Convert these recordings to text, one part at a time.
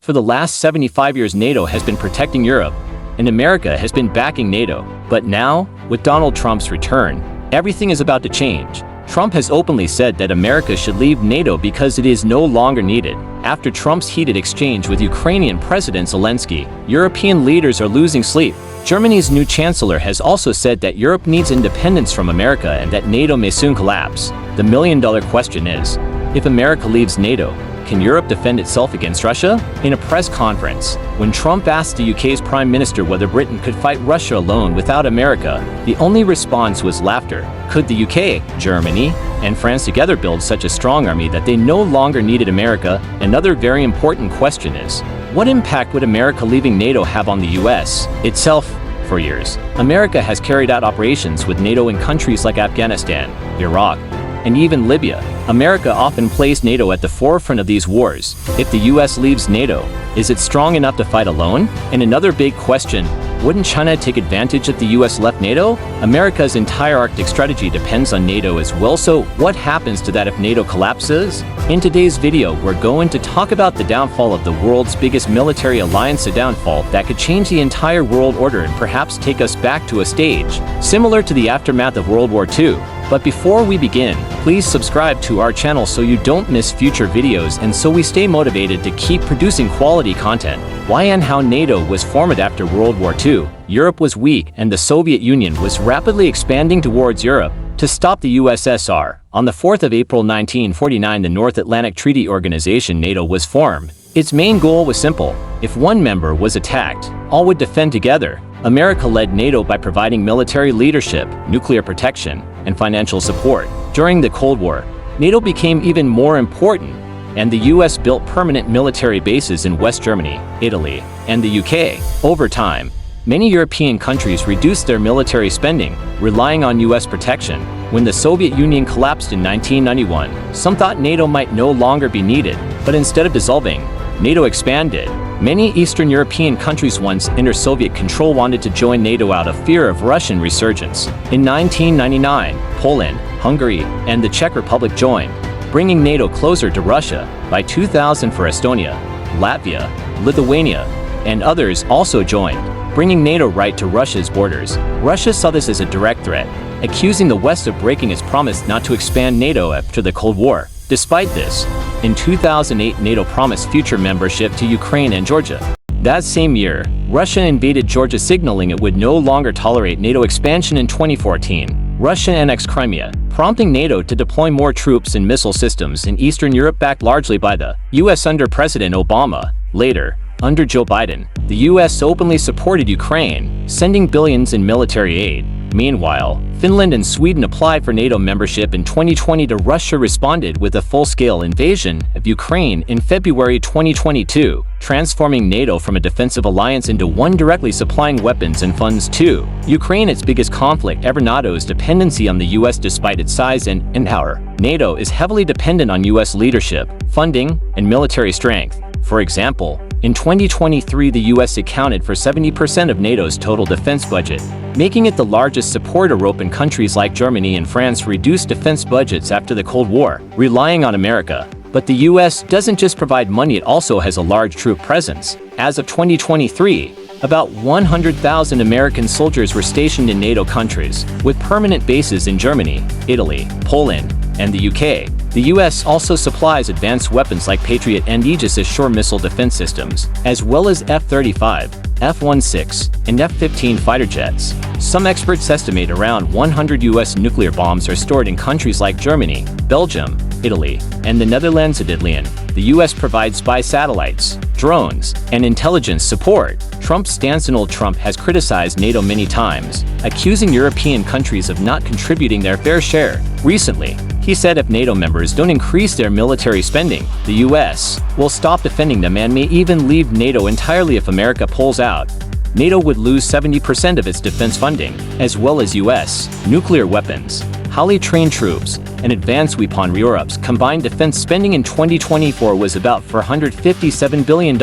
For the last 75 years, NATO has been protecting Europe, and America has been backing NATO. But now, with Donald Trump's return, everything is about to change. Trump has openly said that America should leave NATO because it is no longer needed. After Trump's heated exchange with Ukrainian President Zelensky, European leaders are losing sleep. Germany's new chancellor has also said that Europe needs independence from America and that NATO may soon collapse. The million-dollar question is, if America leaves NATO, can Europe defend itself against Russia? In a press conference, when Trump asked the UK's Prime Minister whether Britain could fight Russia alone without America, the only response was laughter. Could the UK, Germany, and France together build such a strong army that they no longer needed America? Another very important question is, what impact would America leaving NATO have on the US itself? For years, America has carried out operations with NATO in countries like Afghanistan, Iraq, and even Libya. America often placed NATO at the forefront of these wars. If the US leaves NATO, is it strong enough to fight alone? And another big question, wouldn't China take advantage if the US left NATO? America's entire Arctic strategy depends on NATO as well, so what happens to that if NATO collapses? In today's video, we're going to talk about the downfall of the world's biggest military alliance, a downfall that could change the entire world order and perhaps take us back to a stage similar to the aftermath of World War II. But before we begin, please subscribe to our channel so you don't miss future videos and so we stay motivated to keep producing quality content. Why and how NATO was formed after World War II. Europe was weak and the Soviet Union was rapidly expanding towards Europe. To stop the USSR, on the 4th of April 1949, the North Atlantic Treaty Organization NATO was formed. Its main goal was simple. If one member was attacked, all would defend together. America led NATO by providing military leadership, nuclear protection, and financial support. During the Cold War, NATO became even more important, and the US built permanent military bases in West Germany, Italy, and the UK. Over time, many European countries reduced their military spending, relying on US protection. When the Soviet Union collapsed in 1991, some thought NATO might no longer be needed, but instead of dissolving, NATO expanded. Many Eastern European countries once under Soviet control wanted to join NATO out of fear of Russian resurgence. In 1999, Poland, Hungary, and the Czech Republic joined, bringing NATO closer to Russia. By 2000, for Estonia, Latvia, Lithuania, and others also joined, bringing NATO right to Russia's borders. Russia saw this as a direct threat, accusing the West of breaking its promise not to expand NATO after the Cold War. Despite this, in 2008, NATO promised future membership to Ukraine and Georgia. That same year, Russia invaded Georgia, signaling it would no longer tolerate NATO expansion. In 2014, Russia annexed Crimea, prompting NATO to deploy more troops and missile systems in Eastern Europe, backed largely by the US under President Obama. Later, under Joe Biden, the US openly supported Ukraine, sending billions in military aid. Meanwhile, Finland and Sweden applied for NATO membership in 2020. Russia responded with a full-scale invasion of Ukraine in February 2022, transforming NATO from a defensive alliance into one directly supplying weapons and funds to Ukraine. Its biggest conflict ever, NATO's dependency on the US. Despite its size and power, NATO is heavily dependent on US leadership, funding, and military strength. For example, in 2023, the US accounted for 70% of NATO's total defense budget, making it the largest supporter. Open countries like Germany and France reduced defense budgets after the Cold War, relying on America. But the US doesn't just provide money, it also has a large troop presence. As of 2023, about 100,000 American soldiers were stationed in NATO countries, with permanent bases in Germany, Italy, Poland, and the UK. The US also supplies advanced weapons like Patriot and Aegis shore missile defense systems, as well as F-35, F-16, and F-15 fighter jets. Some experts estimate around 100 US nuclear bombs are stored in countries like Germany, Belgium, Italy, and the Netherlands. Additionally, the US provides spy satellites, drones, and intelligence support. Trump's stance. Donald Trump has criticized NATO many times, accusing European countries of not contributing their fair share. Recently, he said if NATO members don't increase their military spending, the US will stop defending them and may even leave NATO entirely. If America pulls out, NATO would lose 70% of its defense funding, as well as US nuclear weapons, highly trained troops, and advanced weapon. Europe's combined defense spending in 2024 was about $457 billion,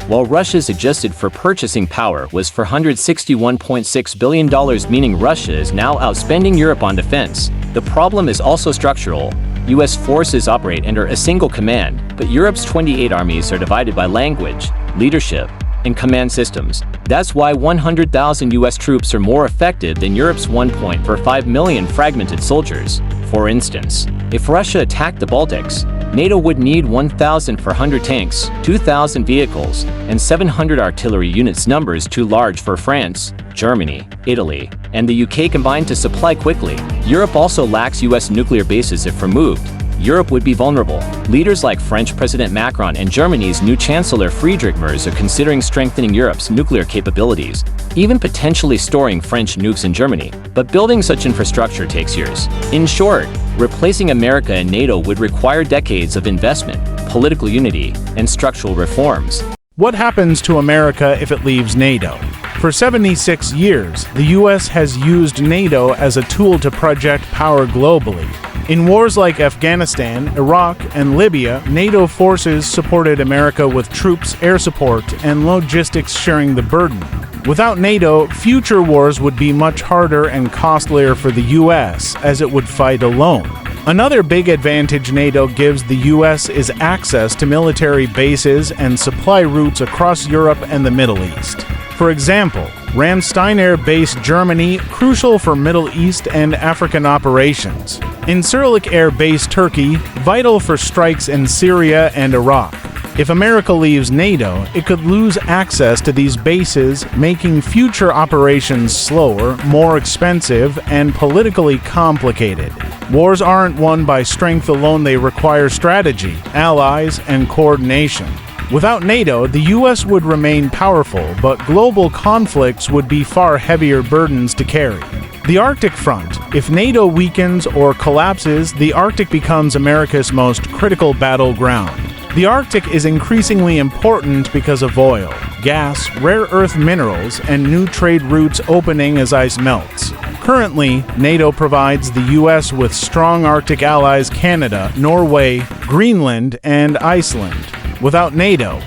while Russia's adjusted for purchasing power was $461.6 billion, meaning Russia is now outspending Europe on defense. The problem is also structural. US forces operate under a single command, but Europe's 28 armies are divided by language, leadership, and command systems. That's why 100,000 US troops are more effective than Europe's 1.45 million fragmented soldiers. For instance, if Russia attacked the Baltics, NATO would need 1,400 tanks, 2,000 vehicles, and 700 artillery units, numbers too large for France, Germany, Italy, and the UK combined to supply quickly. Europe also lacks US nuclear bases. If removed, Europe would be vulnerable. Leaders like French President Macron and Germany's new Chancellor Friedrich Merz are considering strengthening Europe's nuclear capabilities, even potentially storing French nukes in Germany. But building such infrastructure takes years. In short, replacing America and NATO would require decades of investment, political unity, and structural reforms. What happens to America if it leaves NATO? For 76 years, the US has used NATO as a tool to project power globally. In wars like Afghanistan, Iraq, and Libya, NATO forces supported America with troops, air support, and logistics, sharing the burden. Without NATO, future wars would be much harder and costlier for the US, as it would fight alone. Another big advantage NATO gives the US is access to military bases and supply routes across Europe and the Middle East. For example, Ramstein Air Base, Germany, crucial for Middle East and African operations. Incirlik Air Base, Turkey, vital for strikes in Syria and Iraq. If America leaves NATO, it could lose access to these bases, making future operations slower, more expensive, and politically complicated. Wars aren't won by strength alone, they require strategy, allies, and coordination. Without NATO, the US would remain powerful, but global conflicts would be far heavier burdens to carry. The Arctic front. If NATO weakens or collapses, the Arctic becomes America's most critical battleground. The Arctic is increasingly important because of oil, gas, rare earth minerals, and new trade routes opening as ice melts. Currently, NATO provides the US with strong Arctic allies: Canada, Norway, Greenland, and Iceland. Without NATO,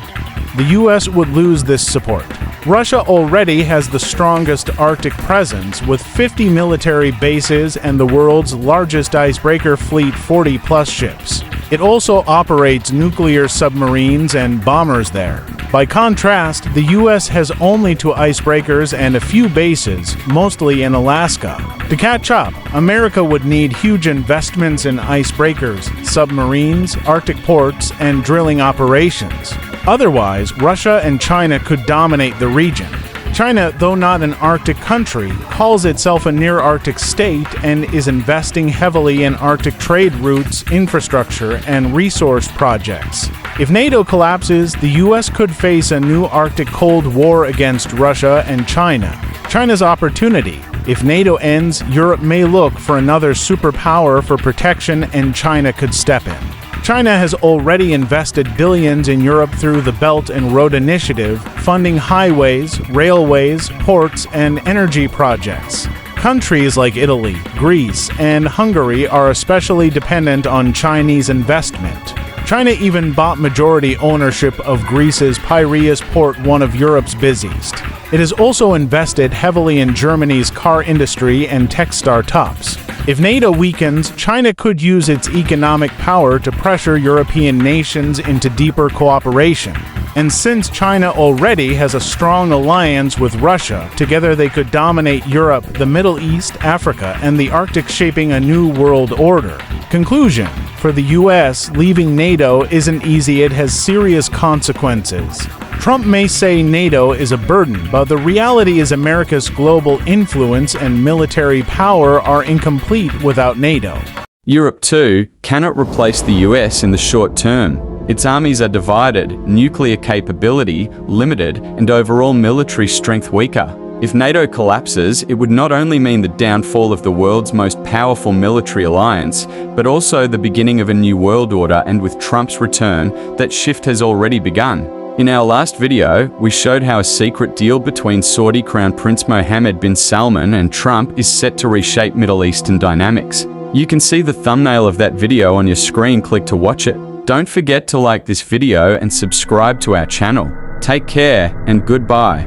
the US would lose this support. Russia already has the strongest Arctic presence, with 50 military bases and the world's largest icebreaker fleet, 40-plus ships. It also operates nuclear submarines and bombers there. By contrast, the US has only 2 icebreakers and a few bases, mostly in Alaska. To catch up, America would need huge investments in icebreakers, submarines, Arctic ports, and drilling operations. Otherwise, Russia and China could dominate the region. China, though not an Arctic country, calls itself a near-Arctic state and is investing heavily in Arctic trade routes, infrastructure, and resource projects. If NATO collapses, the US could face a new Arctic Cold War against Russia and China. China's opportunity. If NATO ends, Europe may look for another superpower for protection, and China could step in. China has already invested billions in Europe through the Belt and Road Initiative, funding highways, railways, ports, and energy projects. Countries like Italy, Greece, and Hungary are especially dependent on Chinese investment. China even bought majority ownership of Greece's Piraeus port, one of Europe's busiest. It has also invested heavily in Germany's car industry and tech startups. If NATO weakens, China could use its economic power to pressure European nations into deeper cooperation. And since China already has a strong alliance with Russia, together they could dominate Europe, the Middle East, Africa, and the Arctic, shaping a new world order. Conclusion: for the US, leaving NATO isn't easy. It has serious consequences. Trump may say NATO is a burden, but the reality is America's global influence and military power are incomplete without NATO. Europe, too, cannot replace the US in the short term. Its armies are divided, nuclear capability limited, and overall military strength weaker. If NATO collapses, it would not only mean the downfall of the world's most powerful military alliance, but also the beginning of a new world order, and with Trump's return, that shift has already begun. In our last video, we showed how a secret deal between Saudi Crown Prince Mohammed bin Salman and Trump is set to reshape Middle Eastern dynamics. You can see the thumbnail of that video on your screen. Click to watch it. Don't forget to like this video and subscribe to our channel. Take care and goodbye.